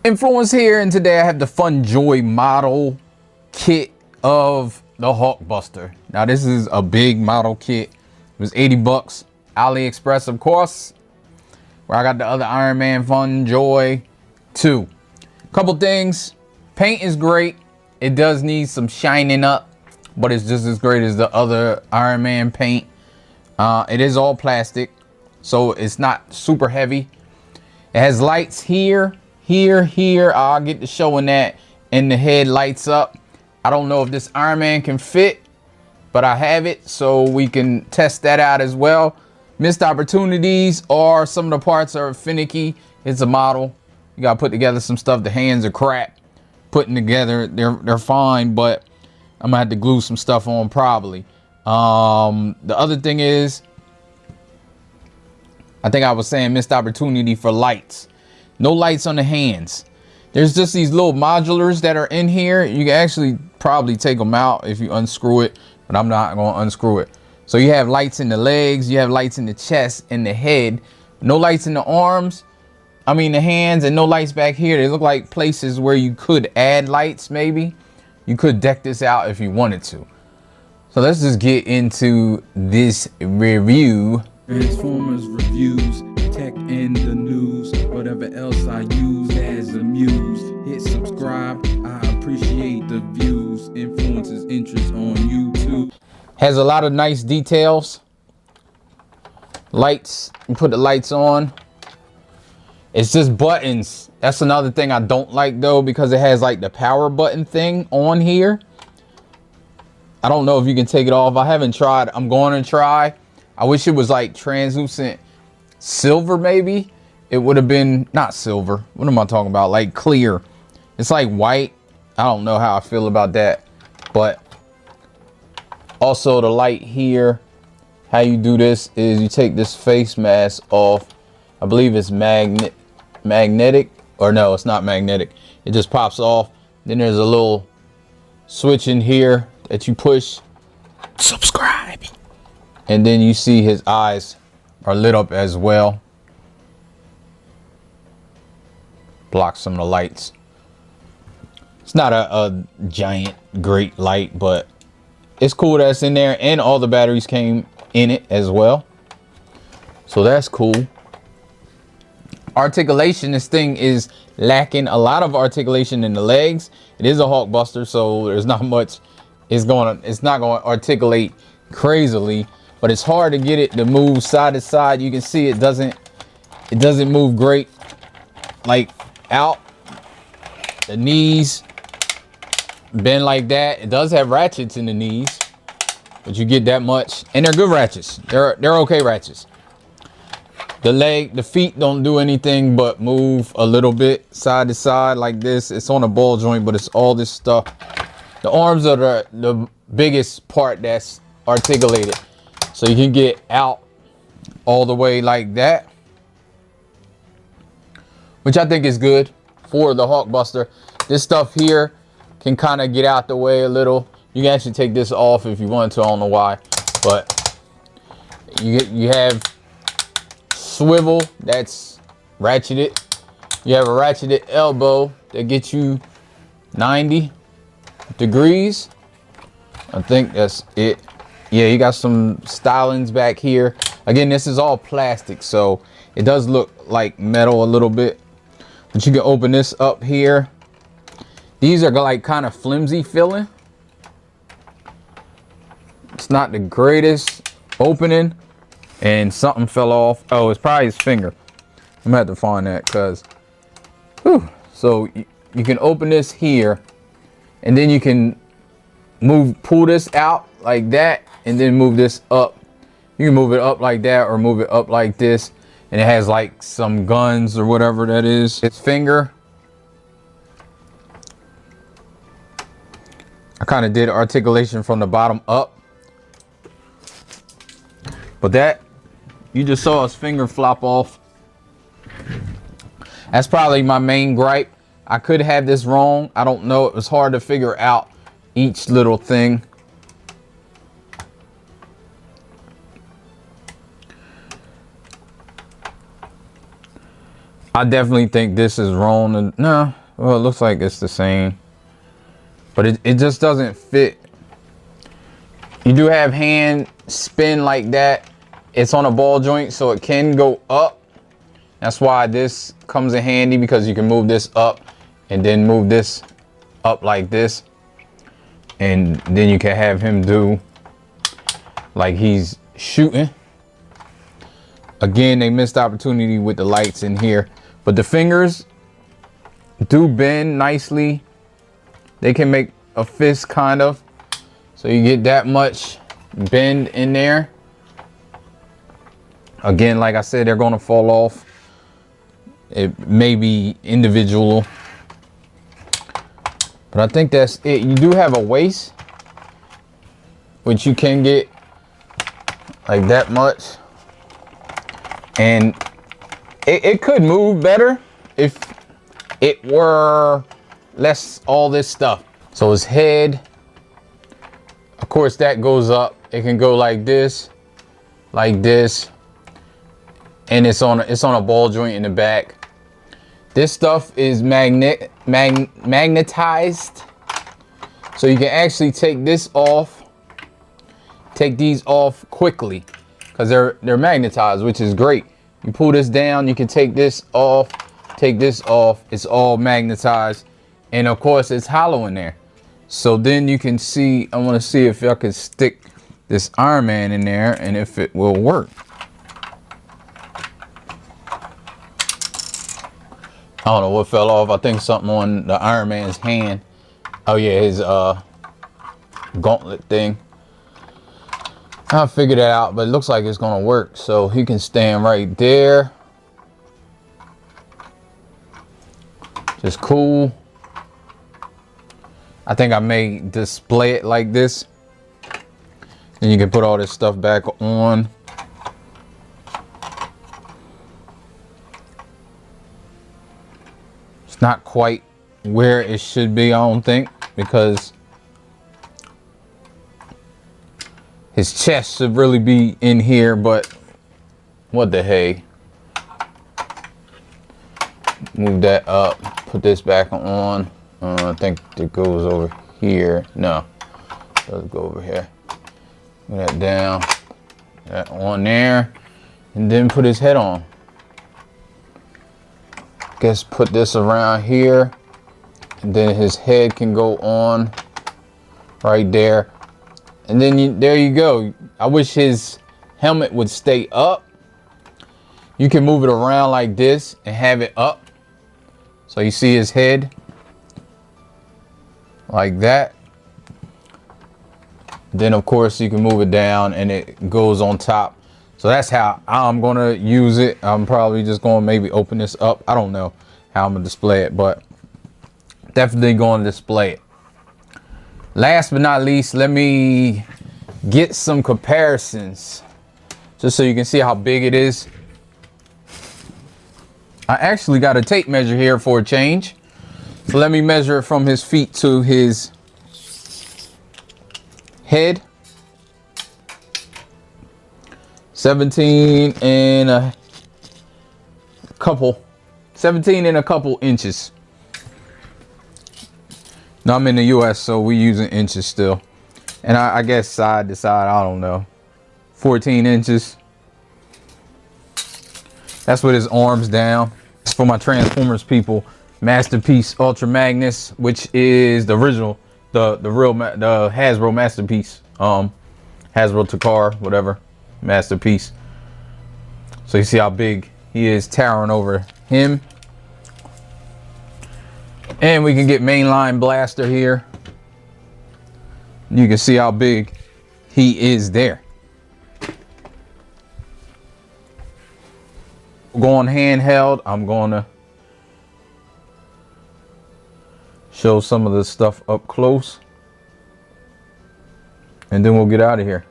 Inflewence here, and today I have the Fondjoy model kit of the Hulkbuster. Now this is a big model kit. It was 80 bucks. AliExpress, of course, where I got the other Ironman Fondjoy 2. Couple things. Paint is great. It does need some shining up, but it's just as great as the other Ironman paint. It is all plastic, so it's not super heavy. It has lights here. I'll get to showing that, and the head lights up. I don't know if this Ironman can fit, but I have it so we can test that out as well. Missed opportunities are some of the parts are finicky. It's a model. You gotta put together some stuff. The hands are crap. Putting together, they're fine, but I'm gonna have to glue some stuff on probably. The other thing is, I think I was saying missed opportunity for lights. No lights on the hands. There's just these little modulars that are in here. You can actually probably take them out if you unscrew it, but I'm not going to unscrew it. So you have lights in the legs, you have lights in the chest and the head. No lights in the arms, the hands, and no lights back here. They look like places where you could add lights maybe. You could deck this out if you wanted to. So let's just get into this review. Transformers reviews, tech and the news, whatever else I use as a muse. Hit subscribe, I appreciate the views. Influences interest on YouTube. Has a lot of nice details. Lights, you put the lights on. It's just buttons. That's another thing I don't like though, because it has like the power button thing on here. I don't know if you can take it off. I haven't tried. I'm going to try. I wish it was like translucent silver maybe. It would have been, not silver. What am I talking about? Like clear. It's like white. I don't know how I feel about that. But also the light here. How you do this is you take this face mask off. I believe it's magnetic. Or no, it's not magnetic. It just pops off. Then there's a little switch in here that you push. Subscribe. And then you see his eyes are lit up as well. Blocks some of the lights. It's not a giant great light, but it's cool that it's in there, and all the batteries came in it as well. So that's cool. Articulation, this thing is lacking a lot of articulation in the legs. It is a Hulkbuster, so there's not much. It's not going to articulate crazily. But it's hard to get it to move side to side. You can see it doesn't move great. Like out. The knees bend like that. It does have ratchets in the knees, but you get that much. And they're good ratchets. They're okay ratchets. The feet don't do anything but move a little bit side to side like this. It's on a ball joint, but it's all this stuff. The arms are the biggest part that's articulated. So you can get out all the way like that, which I think is good for the Hulkbuster. This stuff here can kind of get out the way a little. You can actually take this off if you want to. I don't know why, but you have swivel that's ratcheted. You have a ratcheted elbow that gets you 90 degrees. I think that's it. Yeah, you got some stylings back here. Again, this is all plastic, so it does look like metal a little bit. But you can open this up here. These are like kind of flimsy feeling. It's not the greatest opening. And something fell off. Oh, it's probably his finger. I'm gonna have to find that because, so you can open this here, and then you can pull this out like that, and then move this up. You can move it up like that or move it up like this, and it has like some guns or whatever that is. His finger, I kind of did articulation from the bottom up, but that, you just saw his finger flop off. That's probably my main gripe. I could have this wrong. I don't know. It was hard to figure out each little thing. I definitely think this is wrong. No, well, it looks like it's the same, but it just doesn't fit. You do have hand spin like that. It's on a ball joint, so it can go up. That's why this comes in handy, because you can move this up and then move this up like this. And then you can have him do like he's shooting. Again, they missed opportunity with the lights in here, but the fingers do bend nicely. They can make a fist kind of, so you get that much bend in there. Again, like I said, they're going to fall off. It may be individual, but I think that's it. You do have a waist, which you can get like that much, and it could move better if it were less all this stuff. So his head, of course, that goes up. It can go like this, and it's on a ball joint in the back. This stuff is magnetized, so you can actually take this off, take these off quickly, because they're magnetized, which is great. You pull this down, you can take this off, take this off. It's all magnetized, and of course it's hollow in there. So then you can see, I want to see if I can stick this Iron Man in there and if it will work. I don't know what fell off. I think something on the Iron Man's hand. Oh yeah, his gauntlet thing. I'll figure that out, but it looks like it's gonna work. So he can stand right there. Just cool. I think I may display it like this. Then you can put all this stuff back on. It's not quite where it should be, I don't think, because his chest should really be in here, but what the hey. Move that up, put this back on. I think it goes over here. No, let's go over here. Put that down, that on there, and then put his head on. Guess put this around here, and then his head can go on right there, and then there you go. I wish his helmet would stay up. You can move it around like this and have it up, so you see his head like that. Then of course you can move it down and it goes on top. So that's how I'm gonna use it. I'm probably just gonna maybe open this up. I don't know how I'm gonna display it, but definitely gonna display it. Last but not least, let me get some comparisons just so you can see how big it is. I actually got a tape measure here for a change. So let me measure it from his feet to his head. 17 and a couple inches. Now I'm in the US, so we're using inches still. And I guess side to side, I don't know, 14 inches. That's with his arms down. It's for my Transformers people. Masterpiece Ultra Magnus, which is the original, the Hasbro Masterpiece, Hasbro Takar, whatever, Masterpiece. So you see how big he is, towering over him. And we can get mainline blaster here. You can see how big he is there. Going handheld, I'm gonna show some of the stuff up close, and then we'll get out of here.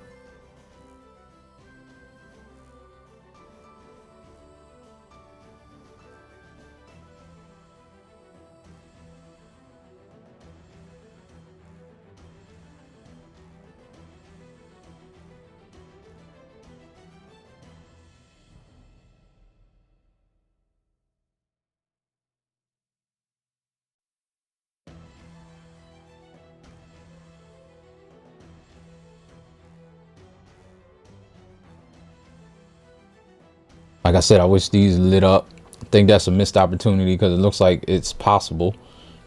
Like I said, I wish these lit up. I think that's a missed opportunity because it looks like it's possible.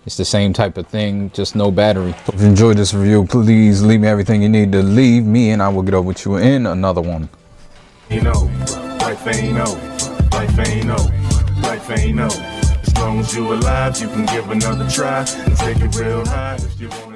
It's the same type of thing, just no battery. If you enjoyed this review, please leave me everything you need to leave me, and I will get over with you in another one. You know, life ain't over, life ain't over, life ain't over. As long as you're alive, you can give another try and take it real high if you want.